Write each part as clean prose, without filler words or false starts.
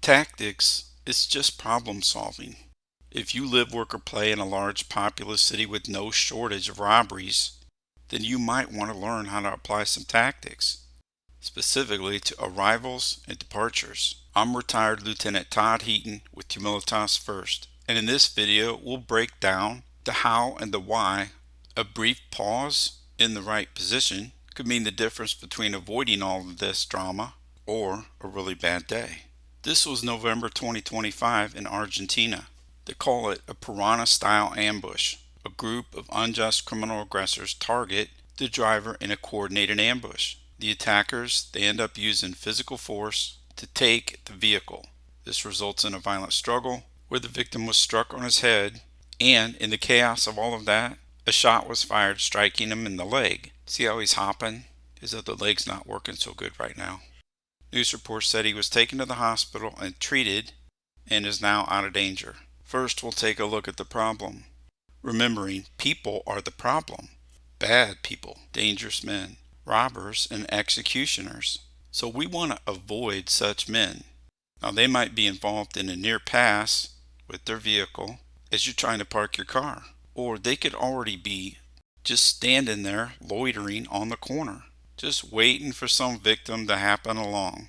Tactics is just problem solving. If you live, work, or play in a large populous city with no shortage of robberies, then you might want to learn how to apply some tactics, specifically to arrivals and departures. I'm retired Lieutenant Todd Heaton with Humilitas First, and in this video we'll break down the how and the why. A brief pause in the right position could mean the difference between avoiding all of this drama or a really bad day. This was November 2025 in Argentina. They call it a Piraña-style ambush. A group of unjust criminal aggressors target the driver in a coordinated ambush. The attackers, they end up using physical force to take the vehicle. This results in a violent struggle where the victim was struck on his head, and in the chaos of all of that, a shot was fired striking him in the leg. See how he's hopping? His other leg's not working so good right now. News reports said he was taken to the hospital and treated and is now out of danger. First, we'll take a look at the problem. Remembering, people are the problem. Bad people, dangerous men, robbers, and executioners. So we want to avoid such men. Now they might be involved in a near pass with their vehicle as you're trying to park your car. Or they could already be just standing there loitering on the corner, just waiting for some victim to happen along.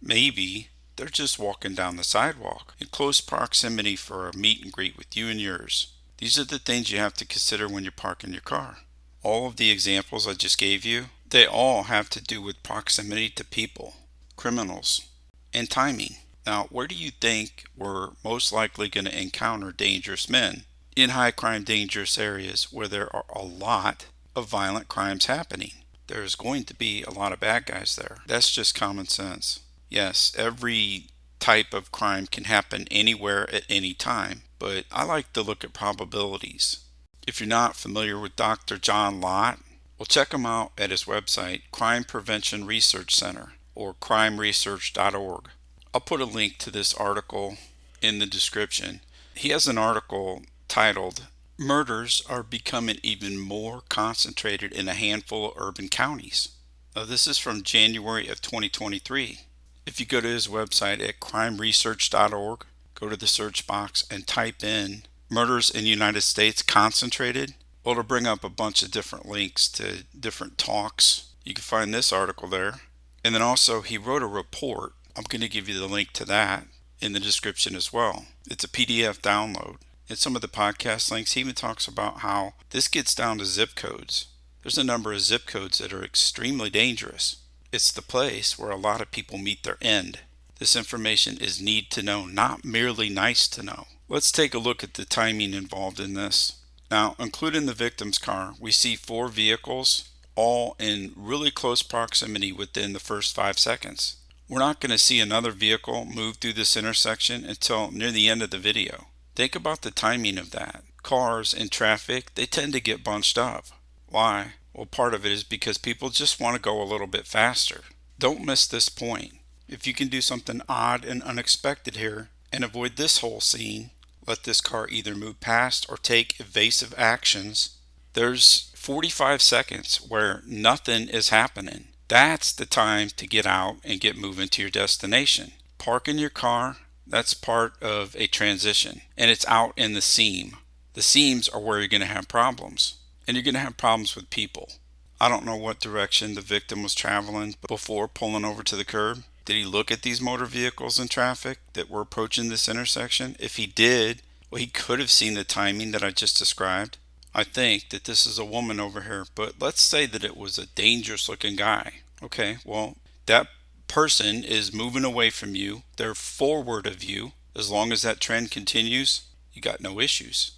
Maybe they're just walking down the sidewalk in close proximity for a meet and greet with you and yours. These are the things you have to consider when you're parking your car. All of the examples I just gave you, they all have to do with proximity to people, criminals, and timing. Now, where do you think we're most likely going to encounter dangerous men? In high crime dangerous areas where there are a lot of violent crimes happening. There's going to be a lot of bad guys there. That's just common sense. Yes, every type of crime can happen anywhere at any time, but I like to look at probabilities. If you're not familiar with Dr. John Lott, well, check him out at his website, Crime Prevention Research Center, or crimeresearch.org. I'll put a link to this article in the description. He has an article titled, "Murders Are Becoming Even More Concentrated in a Handful of Urban Counties." Now, this is from January of 2023. If you go to his website at crimeresearch.org, go to the search box and type in "murders in the United States concentrated," well, it'll bring up a bunch of different links to different talks. You can find this article there. And then also he wrote a report. I'm going to give you the link to that in the description as well. It's a PDF download. In some of the podcast links, he even talks about how this gets down to zip codes. There's a number of zip codes that are extremely dangerous. It's the place where a lot of people meet their end. This information is need to know, not merely nice to know. Let's take a look at the timing involved in this. Now, including the victim's car, we see 4 vehicles, all in really close proximity within the first 5 seconds. We're not going to see another vehicle move through this intersection until near the end of the video. Think about the timing of that. Cars in traffic, they tend to get bunched up. Why? Well, part of it is because people just want to go a little bit faster. Don't miss this point. If you can do something odd and unexpected here and avoid this whole scene, let this car either move past or take evasive actions, there's 45 seconds where nothing is happening. That's the time to get out and get moving to your destination. Parking your car, that's part of a transition, and it's out in the seam. The seams are where you're going to have problems, and you're going to have problems with people. I don't know what direction the victim was traveling before pulling over to the curb. Did he look at these motor vehicles in traffic that were approaching this intersection? If he did, well, he could have seen the timing that I just described. I think that this is a woman over here, but let's say that it was a dangerous looking guy. Okay, well, that person is moving away from you. They're forward of you. As long as that trend continues, you got no issues.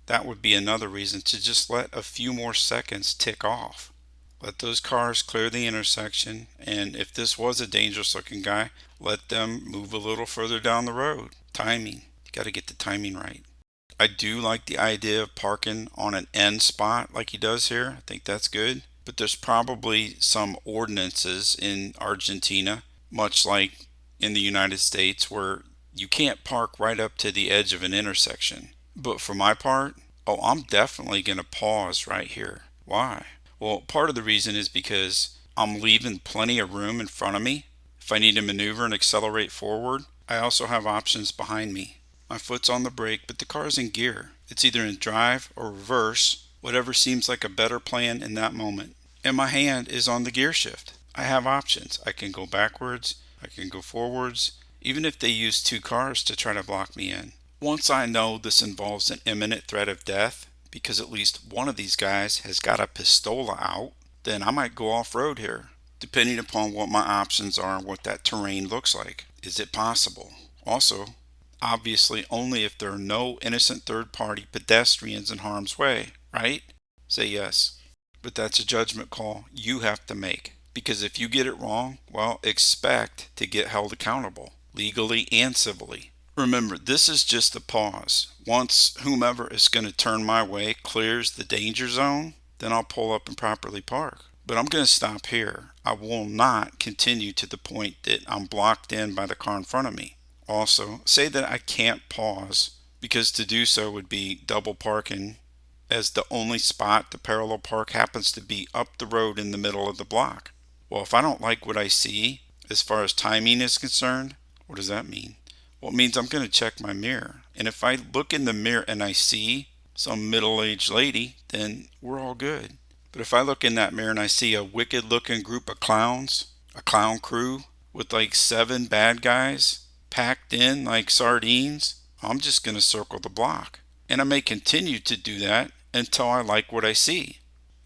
That would be another reason to just let a few more seconds tick off. Let those cars clear the intersection, and if this was a dangerous looking guy, let them move a little further down the road. Timing. You got to get the timing right. I do like the idea of parking on an end spot like he does here. I think that's good. But there's probably some ordinances in Argentina, much like in the United States, where you can't park right up to the edge of an intersection. But for my part, I'm definitely going to pause right here. Why? Well, part of the reason is because I'm leaving plenty of room in front of me. If I need to maneuver and accelerate forward, I also have options behind me. My foot's on the brake, but the car's in gear. It's either in drive or reverse, whatever seems like a better plan in that moment. And my hand is on the gear shift. I have options. I can go backwards, I can go forwards, even if they use two cars to try to block me in. Once I know this involves an imminent threat of death, because at least one of these guys has got a pistola out, then I might go off-road here, depending upon what my options are and what that terrain looks like. Is it possible? Also, obviously only if there are no innocent third-party pedestrians in harm's way, right? Say yes. But that's a judgment call you have to make. Because if you get it wrong, well, expect to get held accountable, legally and civilly. Remember, this is just a pause. Once whomever is going to turn my way clears the danger zone, then I'll pull up and properly park. But I'm going to stop here. I will not continue to the point that I'm blocked in by the car in front of me. Also, say that I can't pause, because to do so would be double parking, as the only spot to parallel park happens to be up the road in the middle of the block. Well, if I don't like what I see as far as timing is concerned, what does that mean? Well, it means I'm going to check my mirror. And if I look in the mirror and I see some middle-aged lady, then we're all good. But if I look in that mirror and I see a wicked-looking group of clowns, a clown crew with like 7 bad guys packed in like sardines, I'm just going to circle the block. And I may continue to do that until I like what I see.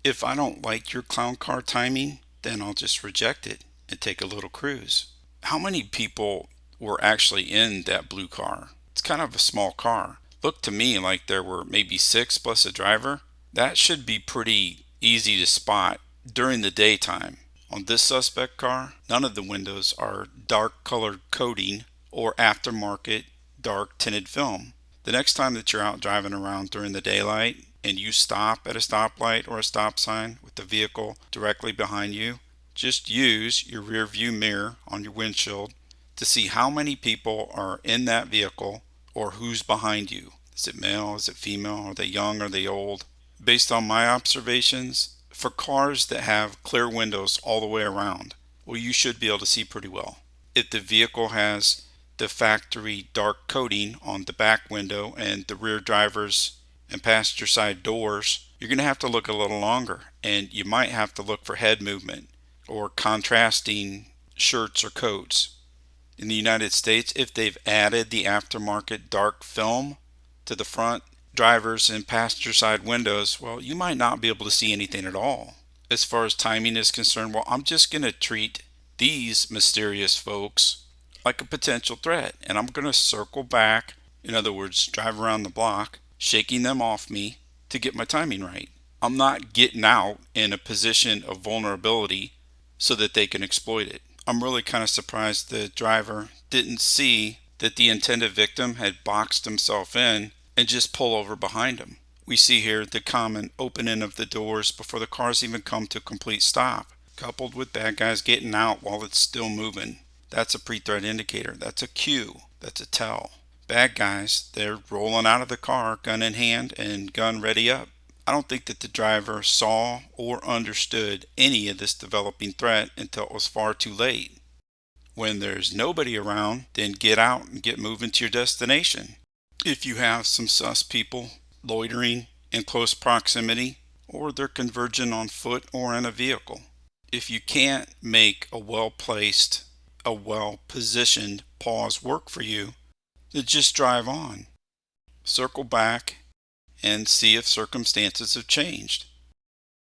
If I don't like your clown car timing, then I'll just reject it and take a little cruise. How many people were actually in that blue car? It's kind of a small car. Looked to me like there were maybe 6 plus a driver. That should be pretty easy to spot during the daytime. On this suspect car, none of the windows are dark colored coating or aftermarket dark tinted film. The next time that you're out driving around during the daylight and you stop at a stoplight or a stop sign with the vehicle directly behind you, just use your rear view mirror on your windshield to see how many people are in that vehicle or who's behind you. Is it male? Is it female? Are they young? Are they old? Based on my observations, for cars that have clear windows all the way around, well, you should be able to see pretty well. If the vehicle has the factory dark coating on the back window and the rear driver's and passenger side doors, you're going to have to look a little longer, and you might have to look for head movement or contrasting shirts or coats. In the United States, if they've added the aftermarket dark film to the front driver's and passenger side windows, well, you might not be able to see anything at all. As far as timing is concerned, well, I'm just going to treat these mysterious folks like a potential threat, and I'm going to circle back, in other words, drive around the block, shaking them off me to get my timing right. I'm not getting out in a position of vulnerability so that they can exploit it. I'm really kind of surprised the driver didn't see that the intended victim had boxed himself in and just pull over behind him. We see here the common opening of the doors before the cars even come to a complete stop, coupled with bad guys getting out while it's still moving. That's a pre-threat indicator. That's a cue. That's a tell. Bad guys, they're rolling out of the car, gun in hand and gun ready up. I don't think that the driver saw or understood any of this developing threat until it was far too late. When there's nobody around, then get out and get moving to your destination. If you have some sus people loitering in close proximity, or they're converging on foot or in a vehicle. If you can't make a well-placed, a well-positioned pause work for you, then just drive on. Circle back and see if circumstances have changed.